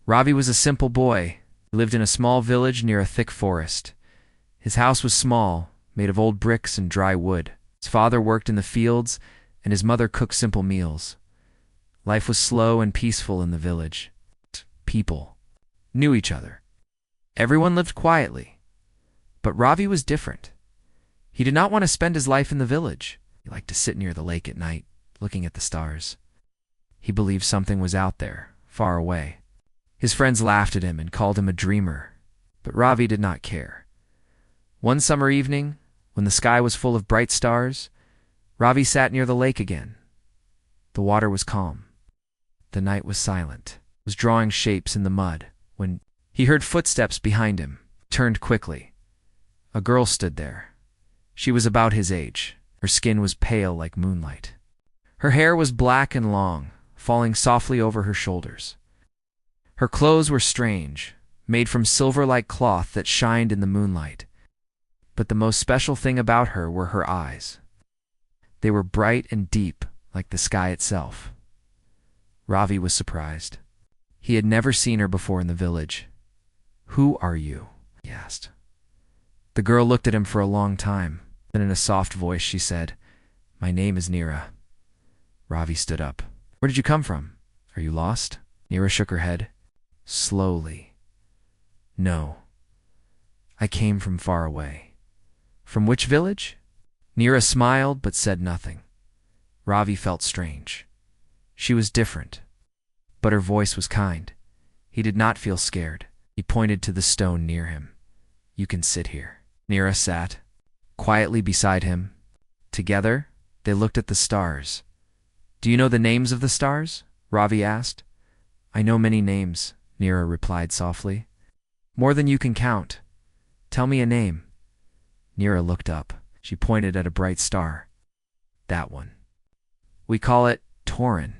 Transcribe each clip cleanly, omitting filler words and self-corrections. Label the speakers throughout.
Speaker 1: Ravi was a simple boy. He lived in a small village near a thick forest. His house was small, made of old bricks and dry wood. His father worked in the fields, and his mother cooked simple meals. Life was slow and peaceful in the village. People knew each other. Everyone lived quietly. But Ravi was different. He did not want to spend his life in the village. He liked to sit near the lake at night, looking at the stars. He believed something was out there, far away. His friends laughed at him and called him a dreamer, but Ravi did not care. One summer evening, when the sky was full of bright stars, Ravi sat near the lake again. The water was calm. The night was silent. It was drawing shapes in the mud when he heard footsteps behind him. He turned quickly. A girl stood there. She was about his age. Her skin was pale like moonlight. Her hair was black and long, falling softly over her shoulders. Her clothes were strange, made from silver-like cloth that shined in the moonlight. But the most special thing about her were her eyes. They were bright and deep, like the sky itself. Ravi was surprised. He had never seen her before in the village. "Who are you?" he asked. The girl looked at him for a long time. Then in a soft voice she said, "My name is Neera." Ravi stood up. "Where did you come from? Are you lost?" Neera shook her head. Slowly. "No. I came from far away." "From which village?" Neera smiled but said nothing. Ravi felt strange. She was different, but her voice was kind. He did not feel scared. He pointed to the stone near him. "You can sit here." Neera sat quietly beside him. Together, they looked at the stars. "Do you know the names of the stars?" Ravi asked. "I know many names," Neera replied softly. "More than you can count. Tell me a name." Neera looked up. She pointed at a bright star. "That one. We call it Taurin.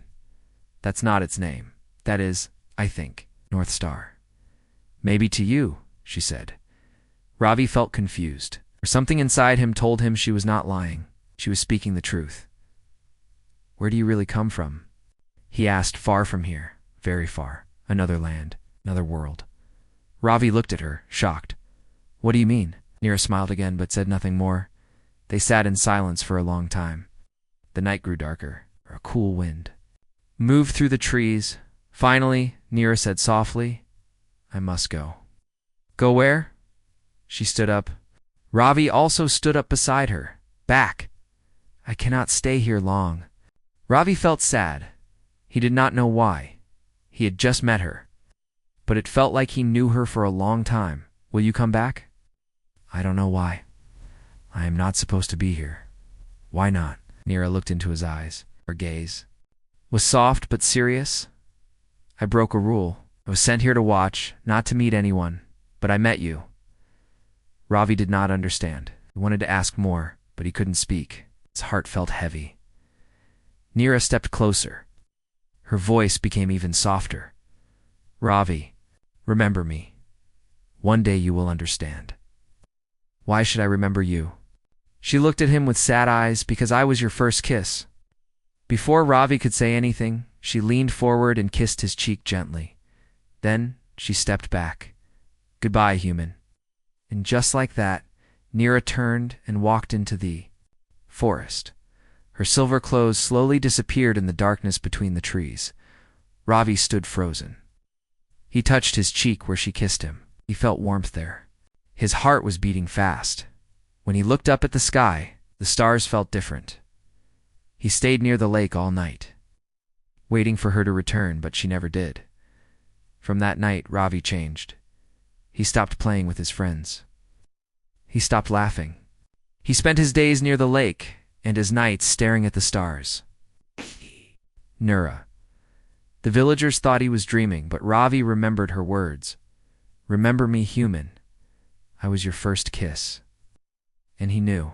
Speaker 1: That's not its name. That is, I think, North Star." "Maybe to you," she said. Ravi felt confused. Something inside him told him she was not lying. She was speaking the truth. "Where do you really come from?" he asked. "Far from here. Very far. Another land. Another world." Ravi looked at her, shocked. "What do you mean?" Neera smiled again but said nothing more. They sat in silence for a long time. The night grew darker. A cool wind moved through the trees. Finally, Neera said softly, "I must go." "Go where?" She stood up. Ravi also stood up beside her. "Back. I cannot stay here long." Ravi felt sad. He did not know why. He had just met her. But it felt like he knew her for a long time. "Will you come back?" "I don't know why. I am not supposed to be here." "Why not?" Neera looked into his eyes. Her gaze was soft but serious. "I broke a rule. I was sent here to watch, not to meet anyone. But I met you." Ravi did not understand. He wanted to ask more, but he couldn't speak. His heart felt heavy. Neera stepped closer. Her voice became even softer. "Ravi, remember me. One day you will understand." "Why should I remember you?" She looked at him with sad eyes. "Because I was your first kiss." Before Ravi could say anything, she leaned forward and kissed his cheek gently. Then she stepped back. "Goodbye, human." And just like that, Neera turned and walked into the forest. Her silver clothes slowly disappeared in the darkness between the trees. Ravi stood frozen. He touched his cheek where she kissed him. He felt warmth there. His heart was beating fast. When he looked up at the sky, the stars felt different. He stayed near the lake all night, waiting for her to return, but she never did. From that night, Ravi changed. He stopped playing with his friends. He stopped laughing. He spent his days near the lake and his nights staring at the stars. Neera. The villagers thought he was dreaming, but Ravi remembered her words. "Remember me, human. I was your first kiss." And he knew.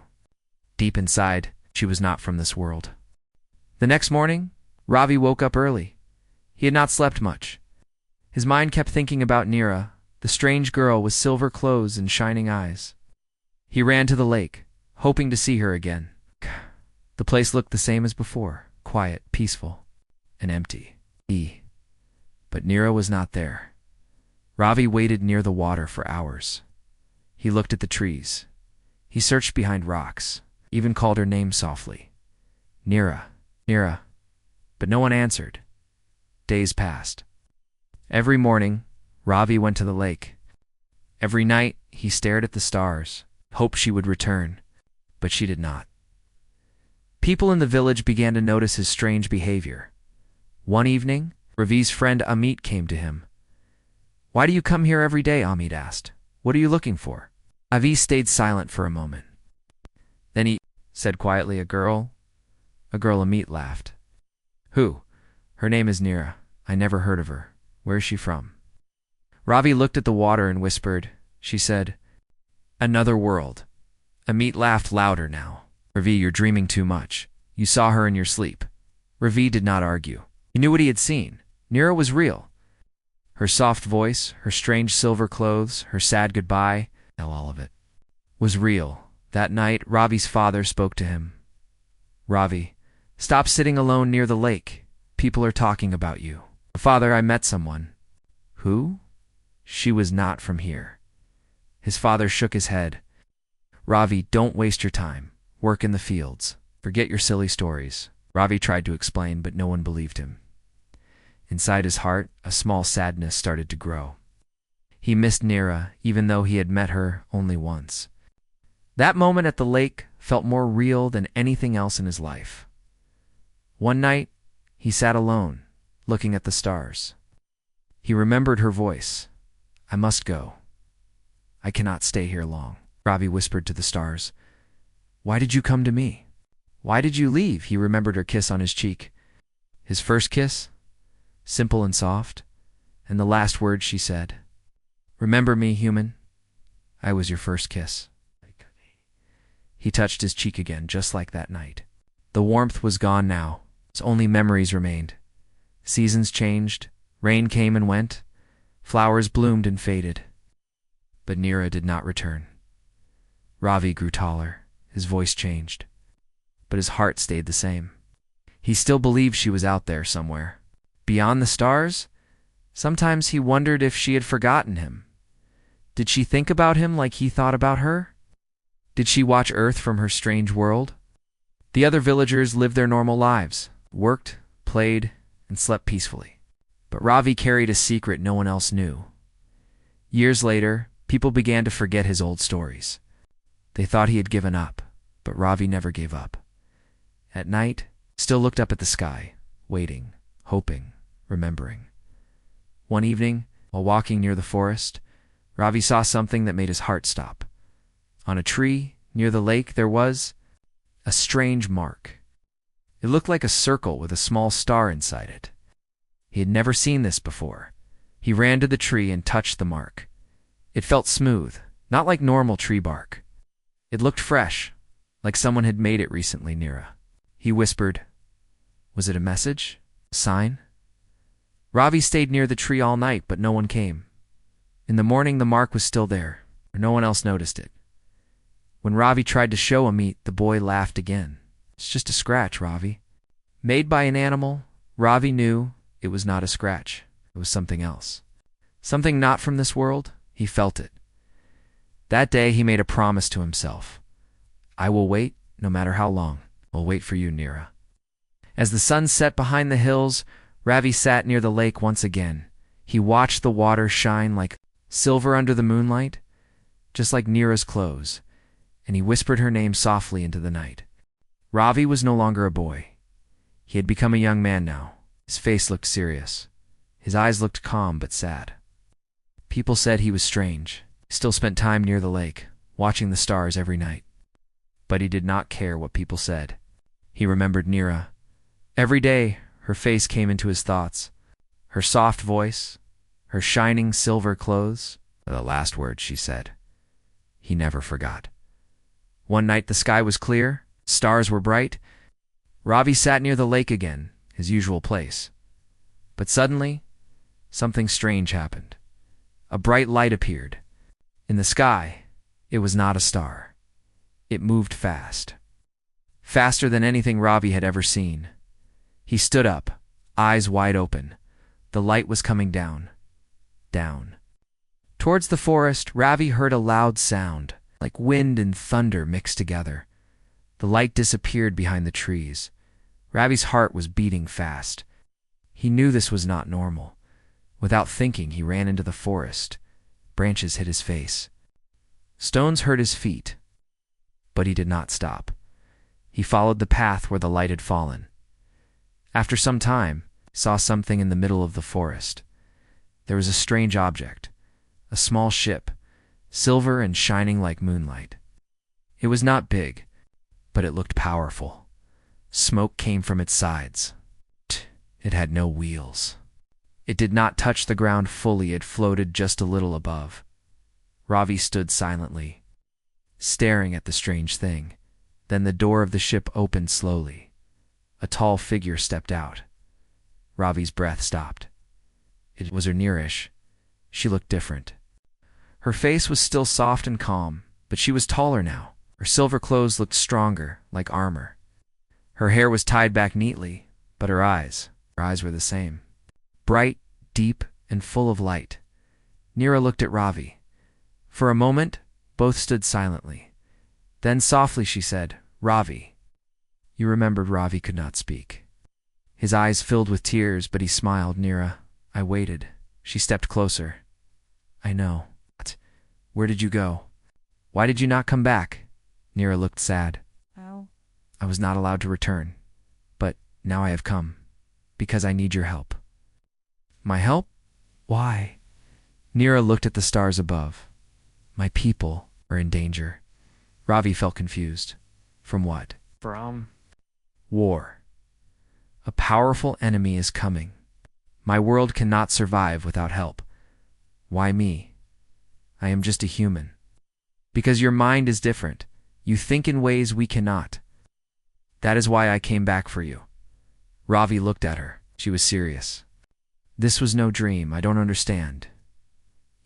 Speaker 1: Deep inside, she was not from this world. The next morning, Ravi woke up early. He had not slept much. His mind kept thinking about Neera, the strange girl with silver clothes and shining eyes. He ran to the lake, hoping to see her again. The place looked the same as before, quiet, peaceful, and empty. But Neera was not there. Ravi waited near the water for hours. He looked at the trees. He searched behind rocks, even called her name softly. Neera, Neera. But no one answered. Days passed. Every morning, Ravi went to the lake. Every night, he stared at the stars, hoped she would return, but she did not. People in the village began to notice his strange behavior. One evening, Ravi's friend Amit came to him. "Why do you come here every day?" Amit asked. "What are you looking for?" Avi stayed silent for a moment. Then he said quietly, "A girl." "A girl," Amit laughed. "Who?" "Her name is Neera. I never heard of her. Where is she from?" Ravi looked at the water and whispered. She said, "Another world." Amit laughed louder now. "Ravi, you're dreaming too much. You saw her in your sleep." Ravi did not argue. He knew what he had seen. Neera was real. Her soft voice, her strange silver clothes, her sad goodbye, all of it was real. That night, Ravi's father spoke to him. "Ravi, stop sitting alone near the lake. People are talking about you." "Father, I met someone." "Who?" "She was not from here." His father shook his head. "Ravi, don't waste your time. Work in the fields. Forget your silly stories." Ravi tried to explain, but no one believed him. Inside his heart, a small sadness started to grow. He missed Neera, even though he had met her only once. That moment at the lake felt more real than anything else in his life. One night, he sat alone, looking at the stars. He remembered her voice. "I must go. I cannot stay here long." Ravi whispered to the stars. "Why did you come to me? Why did you leave?" He remembered her kiss on his cheek. His first kiss, simple and soft, and the last words she said. "Remember me, human? I was your first kiss." He touched his cheek again, just like that night. The warmth was gone now. Only memories remained. Seasons changed. Rain came and went. Flowers bloomed and faded. But Neera did not return. Ravi grew taller. His voice changed. But his heart stayed the same. He still believed she was out there somewhere. Beyond the stars? Sometimes he wondered if she had forgotten him. Did she think about him like he thought about her? Did she watch Earth from her strange world? The other villagers lived their normal lives, worked, played, and slept peacefully. But Ravi carried a secret no one else knew. Years later, people began to forget his old stories. They thought he had given up, but Ravi never gave up. At night, still looked up at the sky, waiting, hoping, remembering. One evening, while walking near the forest, Ravi saw something that made his heart stop. On a tree, near the lake, there was a strange mark. It looked like a circle with a small star inside it. He had never seen this before. He ran to the tree and touched the mark. It felt smooth, not like normal tree bark. It looked fresh, like someone had made it recently, Neera. He whispered, "Was it a message? A sign?" Ravi stayed near the tree all night, but no one came. In the morning, the mark was still there, but no one else noticed it. When Ravi tried to show Amit, the boy laughed again. "It's just a scratch, Ravi." Made by an animal, Ravi knew it was not a scratch. It was something else. Something not from this world. He felt it. That day, he made a promise to himself. "I will wait, no matter how long. I'll wait for you, Neera." As the sun set behind the hills, Ravi sat near the lake once again. He watched the water shine like silver under the moonlight, just like Neera's clothes, and he whispered her name softly into the night. Ravi was no longer a boy. He had become a young man now. His face looked serious. His eyes looked calm but sad. People said he was strange. He still spent time near the lake, watching the stars every night. But he did not care what people said. He remembered Neera. Every day, her face came into his thoughts. Her soft voice, her shining silver clothes, the last words she said. He never forgot. One night the sky was clear, stars were bright. Ravi sat near the lake again, his usual place. But suddenly, something strange happened. A bright light appeared. In the sky, it was not a star. It moved fast. Faster than anything Ravi had ever seen. He stood up, eyes wide open. The light was coming down. Down. Towards the forest, Ravi heard a loud sound, like wind and thunder mixed together. The light disappeared behind the trees. Ravi's heart was beating fast. He knew this was not normal. Without thinking, he ran into the forest. Branches hit his face. Stones hurt his feet. But he did not stop. He followed the path where the light had fallen. After some time, he saw something in the middle of the forest. There was a strange object, a small ship, silver and shining like moonlight. It was not big, but it looked powerful. Smoke came from its sides. It had no wheels. It did not touch the ground fully, it floated just a little above. Ravi stood silently, staring at the strange thing. Then the door of the ship opened slowly. A tall figure stepped out. Ravi's breath stopped. It was Ornish. She looked different. Her face was still soft and calm, but she was taller now. Her silver clothes looked stronger, like armor. Her hair was tied back neatly, but her eyes were the same. Bright, deep, and full of light. Neera looked at Ravi. For a moment, both stood silently. Then softly she said, "Ravi." You remembered Ravi could not speak. His eyes filled with tears, but he smiled. "Neera, I waited." She stepped closer. "I know. Where did you go? Why did you not come back?" Neera looked sad.
Speaker 2: How?
Speaker 1: "I was not allowed to return. But now I have come. Because I need your help." "My help? Why?" Neera looked at the stars above. "My people are in danger." Ravi felt confused. From what?
Speaker 2: From?
Speaker 1: War. A powerful enemy is coming. My world cannot survive without help. Why me? I am just a human. Because your mind is different. You think in ways we cannot. That is why I came back for you. Ravi looked at her. She was serious. This was no dream. I don't understand.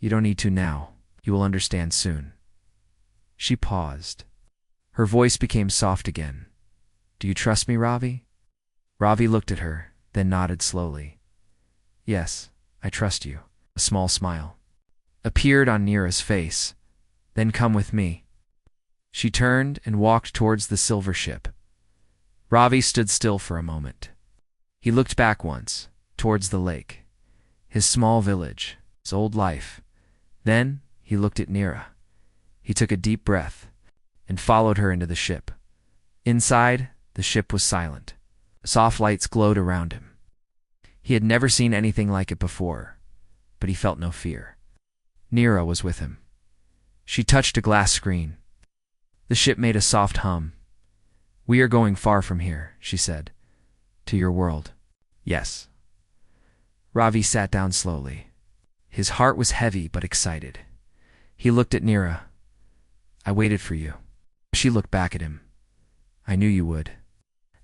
Speaker 1: You don't need to now. You will understand soon. She paused. Her voice became soft again. Do you trust me, Ravi? Ravi looked at her, then nodded slowly. Yes, I trust you. A small smile appeared on Neera's face. Then come with me. She turned and walked towards the silver ship. Ravi stood still for a moment. He looked back once, towards the lake, his small village, his old life. Then he looked at Neera. He took a deep breath and followed her into the ship. Inside, the ship was silent. Soft lights glowed around him. He had never seen anything like it before, but he felt no fear. Neera was with him. She touched a glass screen. The ship made a soft hum. We are going far from here, she said. To your world. Yes. Ravi sat down slowly. His heart was heavy but excited. He looked at Neera. I waited for you. She looked back at him. I knew you would.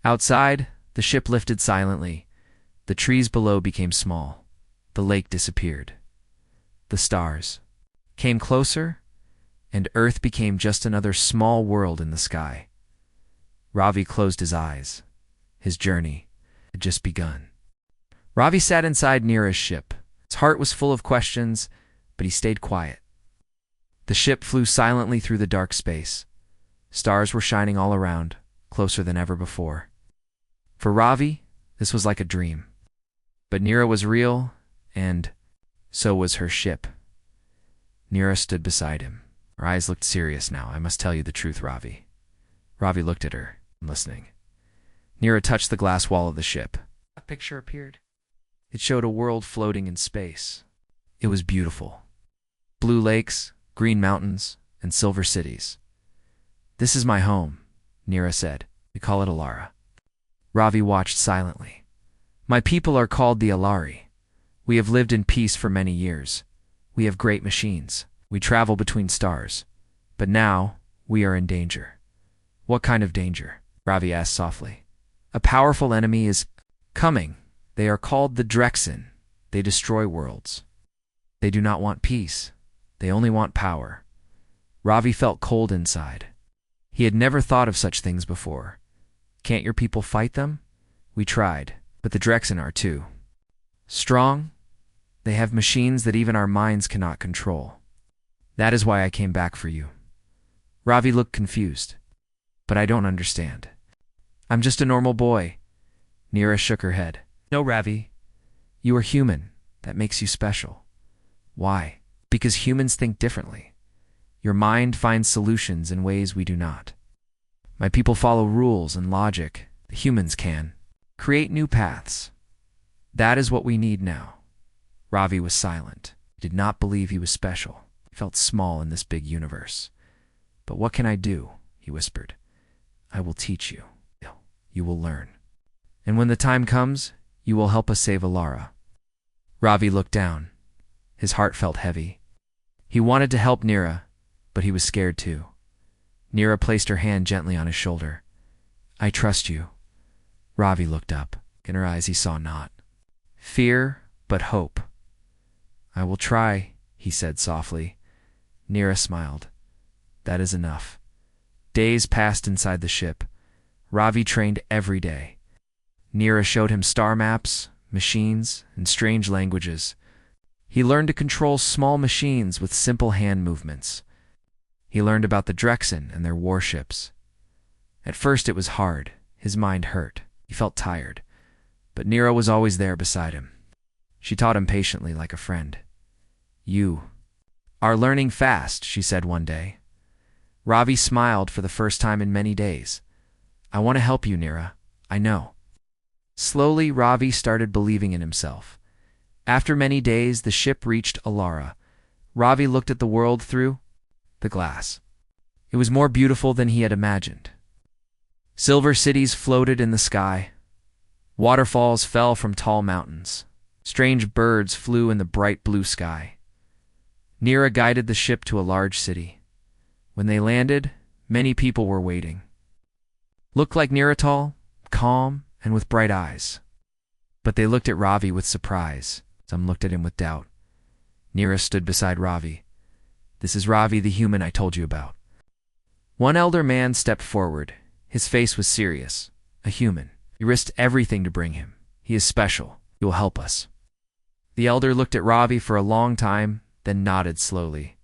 Speaker 1: Outside, the ship lifted silently. The trees below became small. The lake disappeared. The stars came closer, and Earth became just another small world in the sky. Ravi closed his eyes. His journey had just begun. Ravi sat inside Neera's ship. His heart was full of questions, but he stayed quiet. The ship flew silently through the dark space. Stars were shining all around, closer than ever before. For Ravi, this was like a dream. But Neera was real, and so was her ship. Neera stood beside him. Her eyes looked serious now. I must tell you the truth, Ravi. Ravi looked at her, listening. Neera touched the glass wall of the ship. A picture appeared. It showed a world floating in space. It was beautiful. Blue lakes, green mountains, and silver cities. This is my home, Neera said. We call it Alara. Ravi watched silently. My people are called the Alari. We have lived in peace for many years. We have great machines. We travel between stars. But now, we are in danger. What kind of danger? Ravi asked softly. A powerful enemy is coming. They are called the Drexen. They destroy worlds. They do not want peace. They only want power. Ravi felt cold inside. He had never thought of such things before. Can't your people fight them? We tried, but the Drexen are too strong. They have machines that even our minds cannot control. That is why I came back for you. Ravi looked confused. But I don't understand. I'm just a normal boy. Neera shook her head. No, Ravi. You are human. That makes you special. Why? Because humans think differently. Your mind finds solutions in ways we do not. My people follow rules and logic. The humans can create new paths. That is what we need now. Ravi was silent. He did not believe he was special. He felt small in this big universe. But what can I do? He whispered. I will teach you. You will learn. And when the time comes, you will help us save Alara. Ravi looked down. His heart felt heavy. He wanted to help Neera, but he was scared too. Neera placed her hand gently on his shoulder. I trust you. Ravi looked up. In her eyes he saw not fear, but hope. I will try, he said softly. Neera smiled. That is enough. Days passed inside the ship. Ravi trained every day. Neera showed him star maps, machines, and strange languages. He learned to control small machines with simple hand movements. He learned about the Drexen and their warships. At first it was hard. His mind hurt. He felt tired. But Neera was always there beside him. She taught him patiently like a friend. You are learning fast, she said one day. Ravi smiled for the first time in many days. I want to help you, Neera. I know. Slowly, Ravi started believing in himself. After many days, the ship reached Alara. Ravi looked at the world through the glass. It was more beautiful than he had imagined. Silver cities floated in the sky. Waterfalls fell from tall mountains. Strange birds flew in the bright blue sky. Neera guided the ship to a large city. When they landed, many people were waiting. Looked like Neeratal, calm and with bright eyes. But they looked at Ravi with surprise. Some looked at him with doubt. Neera stood beside Ravi. This is Ravi, the human I told you about. One elder man stepped forward. His face was serious. A human. You risked everything to bring him. He is special. He will help us. The elder looked at Ravi for a long time, then nodded slowly.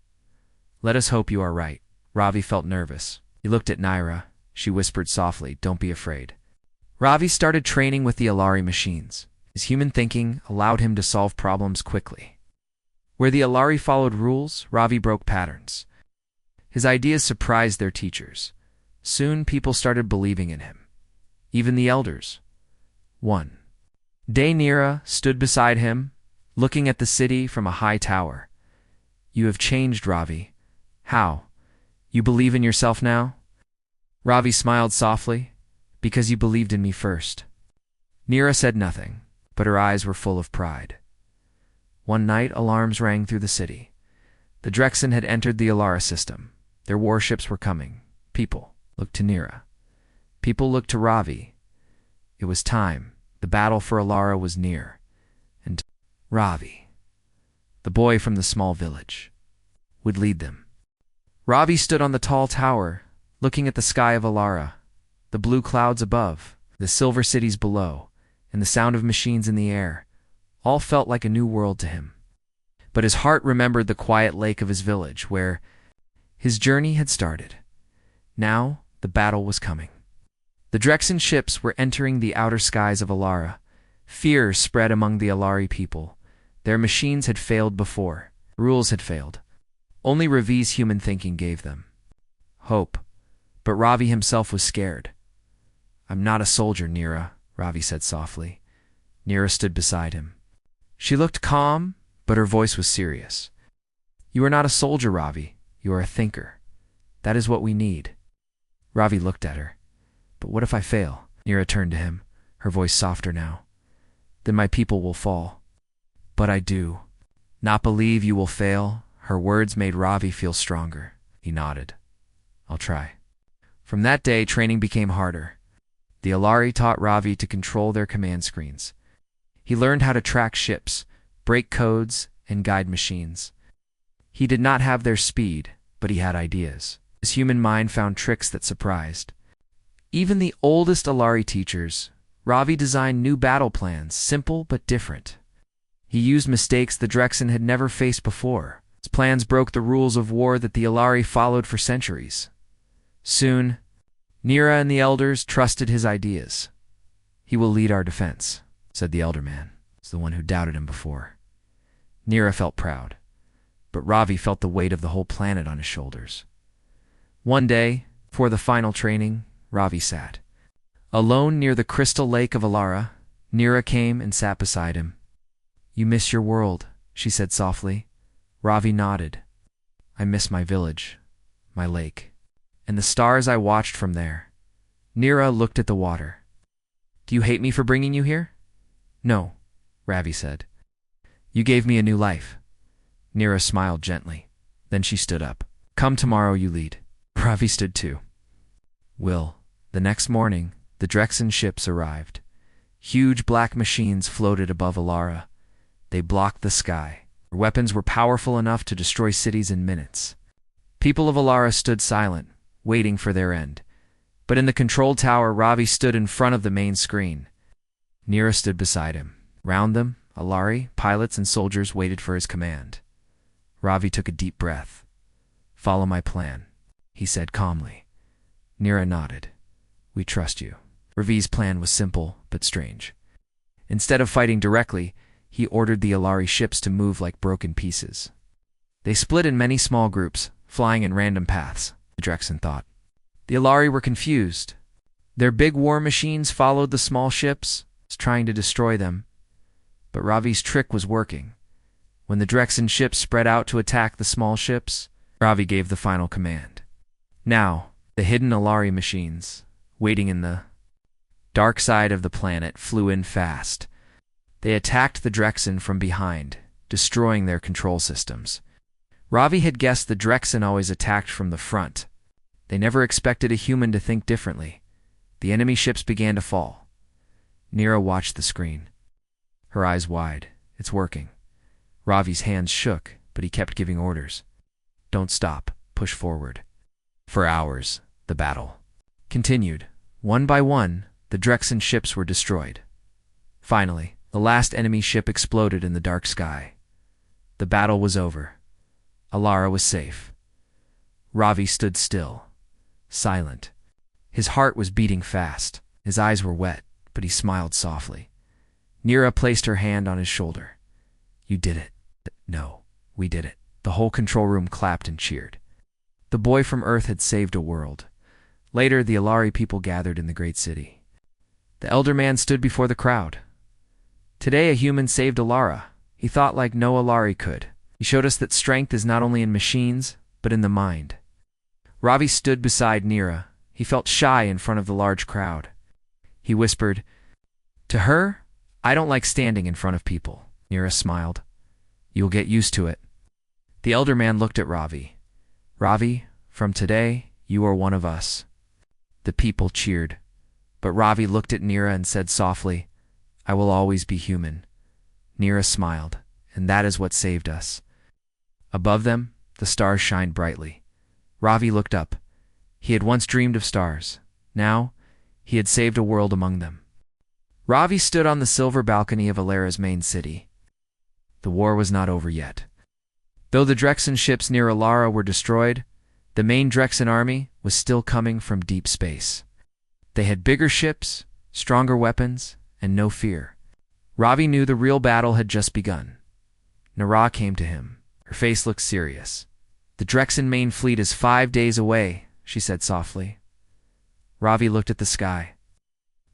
Speaker 1: Let us hope you are right. Ravi felt nervous. He looked at Neera. She whispered softly, don't be afraid. Ravi started training with the Alari machines. His human thinking allowed him to solve problems quickly. Where the Alari followed rules, Ravi broke patterns. His ideas surprised their teachers. Soon people started believing in him. Even the elders. One day Neera stood beside him, looking at the city from a high tower. You have changed, Ravi. How? You believe in yourself now? Ravi smiled softly. Because you believed in me first. Neera said nothing, but her eyes were full of pride. One night, alarms rang through the city. The Drexen had entered the Alara system. Their warships were coming. People looked to Neera. People looked to Ravi. It was time. The battle for Alara was near. And Ravi, the boy from the small village, would lead them. Ravi stood on the tall tower, looking at the sky of Alara, the blue clouds above, the silver cities below, and the sound of machines in the air. All felt like a new world to him. But his heart remembered the quiet lake of his village, where his journey had started. Now, the battle was coming. The Drexen ships were entering the outer skies of Alara. Fear spread among the Alari people. Their machines had failed before. Rules had failed. Only Ravi's human thinking gave them hope. But Ravi himself was scared. I'm not a soldier, Neera, Ravi said softly. Neera stood beside him. She looked calm, but her voice was serious. You are not a soldier, Ravi. You are a thinker. That is what we need. Ravi looked at her. But what if I fail? Neera turned to him, her voice softer now. Then my people will fall. But I do not believe you will fail. Her words made Ravi feel stronger. He nodded. I'll try. From that day, training became harder. The Alari taught Ravi to control their command screens. He learned how to track ships, break codes, and guide machines. He did not have their speed, but he had ideas. His human mind found tricks that surprised. Even the oldest Alari teachers, Ravi designed new battle plans, simple but different. He used mistakes the Drexen had never faced before. His plan plans broke the rules of war that the Alari followed for centuries. Soon, Nira and the elders trusted his ideas. "He will lead our defense," said the elder man. It's the one who doubted him before. Nira felt proud, but Ravi felt the weight of the whole planet on his shoulders. One day, before the final training, Ravi sat alone near the crystal lake of Alara. Nira came and sat beside him. "You miss your world," she said softly. Ravi nodded. "I miss my village, my lake, and the stars I watched from there." Nira looked at the water. "Do you hate me for bringing you here?" "No," Ravi said. "You gave me a new life." Nira smiled gently. Then she stood up. "Come tomorrow, you lead." Ravi stood too. The next morning, the Drexen ships arrived. Huge black machines floated above Alara. They blocked the sky. Their weapons were powerful enough to destroy cities in minutes. People of Alara stood silent, waiting for their end. But in the control tower, Ravi stood in front of the main screen. Nira stood beside him. Round them, Alari, pilots, and soldiers waited for his command. Ravi took a deep breath. "Follow my plan," he said calmly. Nira nodded. "We trust you." Ravi's plan was simple but strange. Instead of fighting directly, he ordered the Alari ships to move like broken pieces. They split in many small groups, flying in random paths, the Drexen thought. The Alari were confused. Their big war machines followed the small ships, trying to destroy them. But Ravi's trick was working. When the Drexen ships spread out to attack the small ships, Ravi gave the final command. Now, the hidden Alari machines, waiting in the dark side of the planet, flew in fast. They attacked the Drexen from behind, destroying their control systems. Ravi had guessed the Drexen always attacked from the front. They never expected a human to think differently. The enemy ships began to fall. Nira watched the screen, her eyes wide. "It's working." Ravi's hands shook, but he kept giving orders. "Don't stop. Push forward." For hours, the battle continued. One by one, the Drexen ships were destroyed. Finally, the last enemy ship exploded in the dark sky. The battle was over. Alara was safe. Ravi stood still, silent. His heart was beating fast. His eyes were wet, but he smiled softly. Nira placed her hand on his shoulder. "You did it." "No, we did it." The whole control room clapped and cheered. The boy from Earth had saved a world. Later, the Alari people gathered in the great city. The elder man stood before the crowd. "Today a human saved Alara. He thought like no Alari could. He showed us that strength is not only in machines, but in the mind." Ravi stood beside Nira. He felt shy in front of the large crowd. He whispered, "To her, I don't like standing in front of people." Nira smiled. "You'll get used to it." The elder man looked at Ravi. "Ravi, from today, you are one of us." The people cheered. But Ravi looked at Nira and said softly, "I will always be human." Nira smiled, and that is what saved us. Above them, the stars shined brightly. Ravi looked up. He had once dreamed of stars. Now, he had saved a world among them. Ravi stood on the silver balcony of Alara's main city. The war was not over yet. Though the Drexen ships near Alara were destroyed, the main Drexen army was still coming from deep space. They had bigger ships, stronger weapons, and no fear. Ravi knew the real battle had just begun. Nara came to him. Her face looked serious. "The Drexen main fleet is 5 days away," she said softly. Ravi looked at the sky.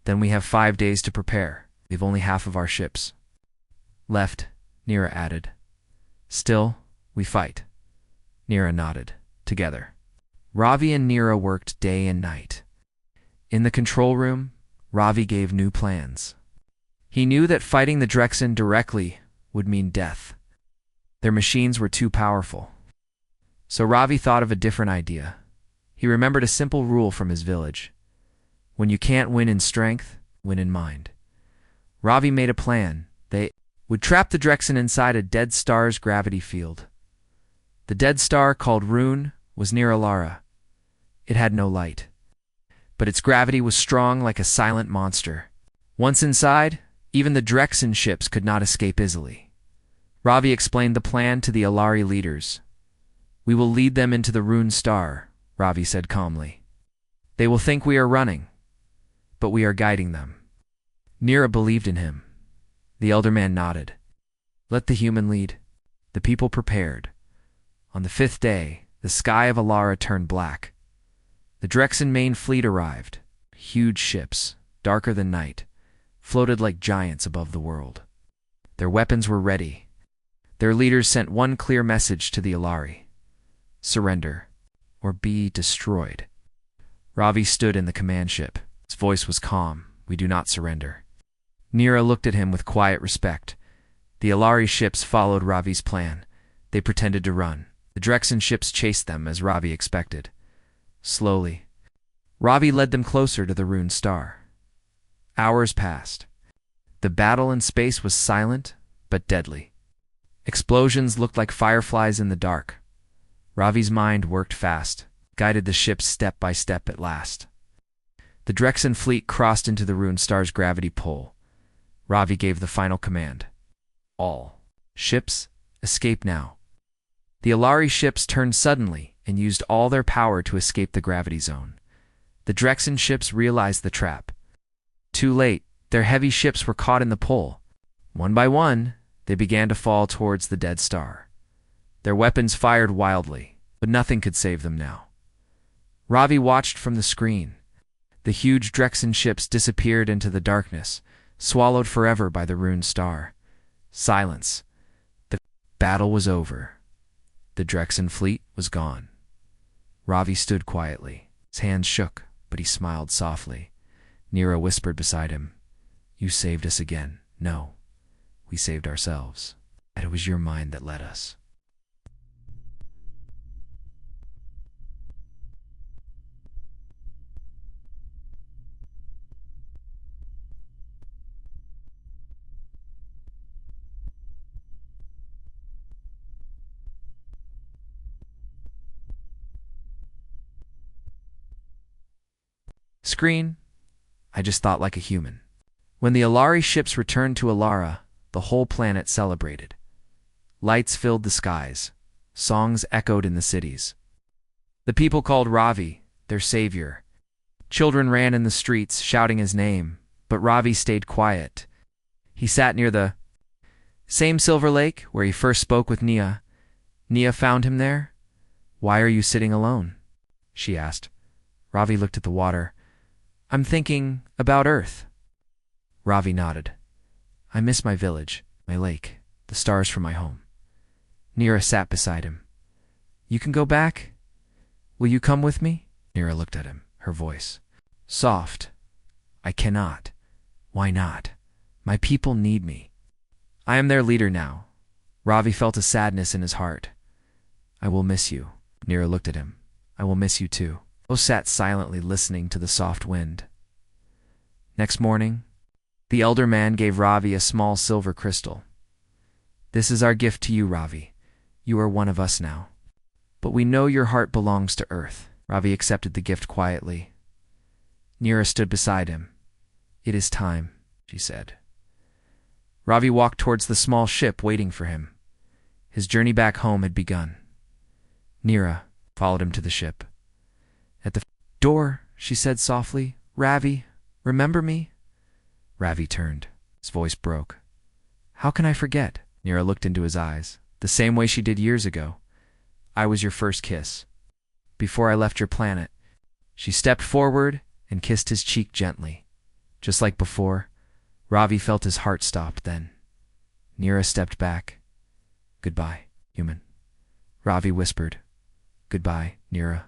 Speaker 1: "Then we have 5 days to prepare. We've only half of our ships left," Nira added. "Still, we fight." Nira nodded. Together. Ravi and Nira worked day and night. In the control room, Ravi gave new plans. He knew that fighting the Drexen directly would mean death. Their machines were too powerful. So Ravi thought of a different idea. He remembered a simple rule from his village. When you can't win in strength, win in mind. Ravi made a plan. They would trap the Drexen inside a dead star's gravity field. The dead star, called Rune, was near Alara. It had no light, but its gravity was strong like a silent monster. Once inside, even the Drexen ships could not escape easily. Ravi explained the plan to the Alari leaders. We will lead them into the ruined star, Ravi said calmly. They will think we are running, but we are guiding them. Nira believed in him. The elder man nodded. Let the human lead. The people prepared. On the 5th day, the sky of Alara turned black. The Drexen main fleet arrived. Huge ships, darker than night, floated like giants above the world. Their weapons were ready. Their leaders sent one clear message to the Alari: surrender, or be destroyed. Ravi stood in the command ship. His voice was calm. We do not surrender. Nira looked at him with quiet respect. The Alari ships followed Ravi's plan. They pretended to run. The Drexen ships chased them as Ravi expected. Slowly, Ravi led them closer to the ruined star. Hours passed. The battle in space was silent but deadly. Explosions looked like fireflies in the dark. Ravi's mind worked fast, guided the ships step by step at last. The Drexen fleet crossed into the ruined star's gravity pull. Ravi gave the final command. All ships, escape now. The Alari ships turned suddenly and used all their power to escape the gravity zone. The Drexen ships realized the trap. Too late, their heavy ships were caught in the pull. One by one, they began to fall towards the dead star. Their weapons fired wildly, but nothing could save them now. Ravi watched from the screen. The huge Drexen ships disappeared into the darkness, swallowed forever by the ruined star. Silence. The battle was over. The Drexen fleet was gone. Ravi stood quietly. His hands shook, but he smiled softly. Nira whispered beside him, You saved us again. No, we saved ourselves. And it was your mind that led us. Screen, I just thought like a human. When the Alari ships returned to Alara, the whole planet celebrated. Lights filled the skies. Songs echoed in the cities. The people called Ravi their savior. Children ran in the streets, shouting his name, but Ravi stayed quiet. He sat near the same silver lake where he first spoke with Nia. Nia found him there. Why are you sitting alone? She asked. Ravi looked at the water. I'm thinking about Earth. Ravi nodded. I miss my village, my lake, the stars from my home. Nira sat beside him. You can go back? Will you come with me? Nira looked at him, her voice soft. I cannot. Why not? My people need me. I am their leader now. Ravi felt a sadness in his heart. I will miss you. Nira looked at him. I will miss you too. Both sat silently listening to the soft wind. Next morning, the elder man gave Ravi a small silver crystal. This is our gift to you, Ravi. You are one of us now. But we know your heart belongs to Earth. Ravi accepted the gift quietly. Nira stood beside him. It is time, she said. Ravi walked towards the small ship waiting for him. His journey back home had begun. Nira followed him to the ship. At the door, she said softly, Ravi, remember me? Ravi turned. His voice broke. How can I forget? Nira looked into his eyes, the same way she did years ago. I was your first kiss. Before I left your planet. She stepped forward and kissed his cheek gently. Just like before, Ravi felt his heart stopped then. Nira stepped back. Goodbye, human. Ravi whispered. Goodbye, Nira.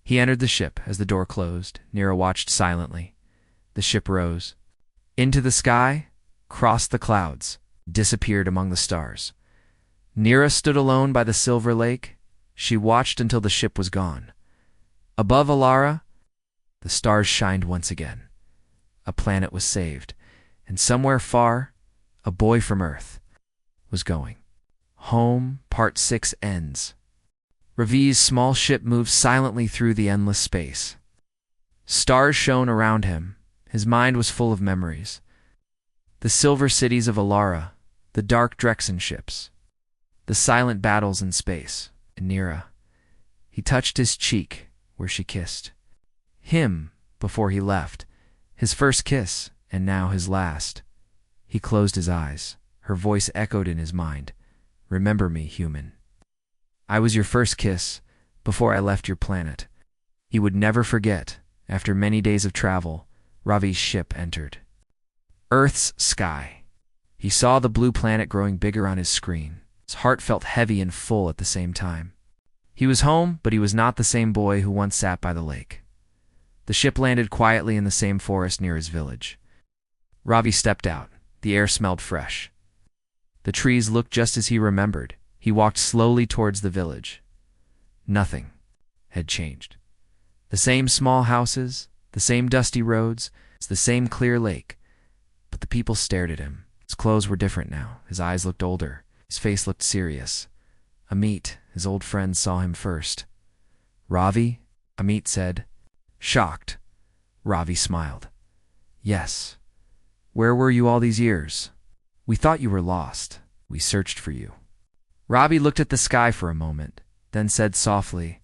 Speaker 1: He entered the ship. As the door closed, Nira watched silently. The ship rose. Into the sky, crossed the clouds, disappeared among the stars. Nira stood alone by the silver lake. She watched until the ship was gone. Above Alara, the stars shined once again. A planet was saved, and somewhere far, a boy from Earth was going. Home, Part 6 ends. Ravi's small ship moved silently through the endless space. Stars shone around him. His mind was full of memories. The silver cities of Alara, the dark Drexen ships, the silent battles in space, and Nira. He touched his cheek where she kissed him before he left. His first kiss, and now his last. He closed his eyes. Her voice echoed in his mind. Remember me, human. I was your first kiss before I left your planet. He would never forget. After many days of travel, Ravi's ship entered Earth's sky. He saw the blue planet growing bigger on his screen. His heart felt heavy and full at the same time. He was home, but he was not the same boy who once sat by the lake. The ship landed quietly in the same forest near his village. Ravi stepped out. The air smelled fresh. The trees looked just as he remembered. He walked slowly towards the village. Nothing had changed. The same small houses, the same dusty roads, the same clear lake. But the people stared at him. His clothes were different now. His eyes looked older. His face looked serious. Amit, his old friend, saw him first. Ravi? Amit said. Shocked. Ravi smiled. Yes. Where were you all these years? We thought you were lost. We searched for you. Ravi looked at the sky for a moment, then said softly,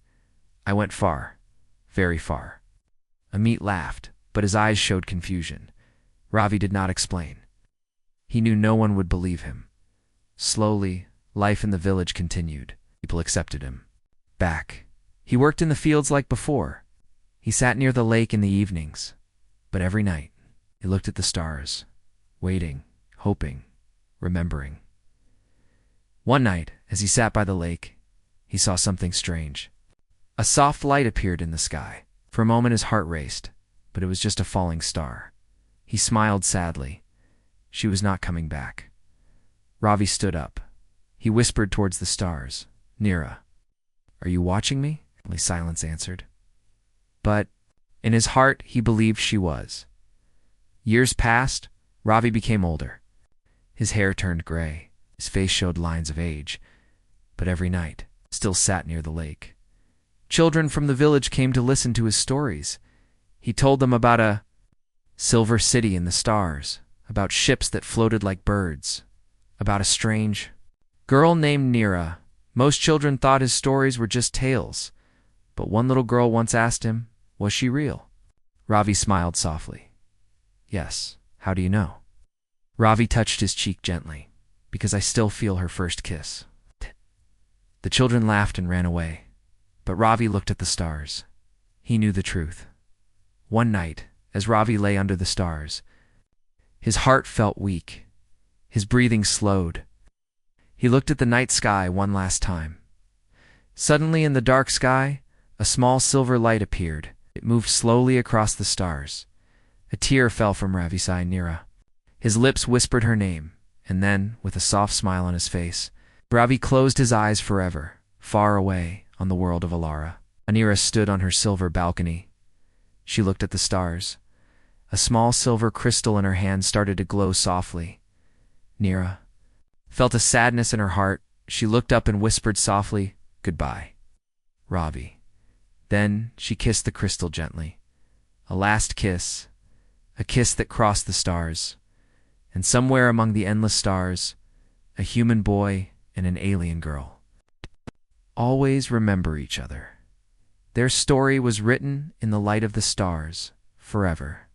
Speaker 1: I went far, very far. Amit laughed, but his eyes showed confusion. Ravi did not explain. He knew no one would believe him. Slowly, life in the village continued. People accepted him. Back. He worked in the fields like before. He sat near the lake in the evenings. But every night, he looked at the stars, waiting, hoping, remembering. One night, as he sat by the lake, he saw something strange. A soft light appeared in the sky. For a moment his heart raced, but it was just a falling star. He smiled sadly. She was not coming back. Ravi stood up. He whispered towards the stars. Nira, are you watching me? Only silence answered. But in his heart he believed she was. Years passed. Ravi became older. His hair turned gray. His face showed lines of age. But every night, still sat near the lake. Children from the village came to listen to his stories. He told them about a silver city in the stars, about ships that floated like birds, about a strange girl named Nira. Most children thought his stories were just tales, but one little girl once asked him, was she real? Ravi smiled softly. Yes, how do you know? Ravi touched his cheek gently, because I still feel her first kiss. The children laughed and ran away, but Ravi looked at the stars. He knew the truth. One night, as Ravi lay under the stars, his heart felt weak. His breathing slowed. He looked at the night sky one last time. Suddenly in the dark sky, a small silver light appeared. It moved slowly across the stars. A tear fell from Ravi's eye. Nira. His lips whispered her name, and then, with a soft smile on his face, Ravi closed his eyes forever, far away on the world of Alara. Nira stood on her silver balcony. She looked at the stars. A small silver crystal in her hand started to glow softly. Nira felt a sadness in her heart. She looked up and whispered softly, Goodbye, Ravi. Then she kissed the crystal gently. A last kiss, a kiss that crossed the stars. And somewhere among the endless stars, a human boy and an alien girl. Always remember each other. Their story was written in the light of the stars, forever.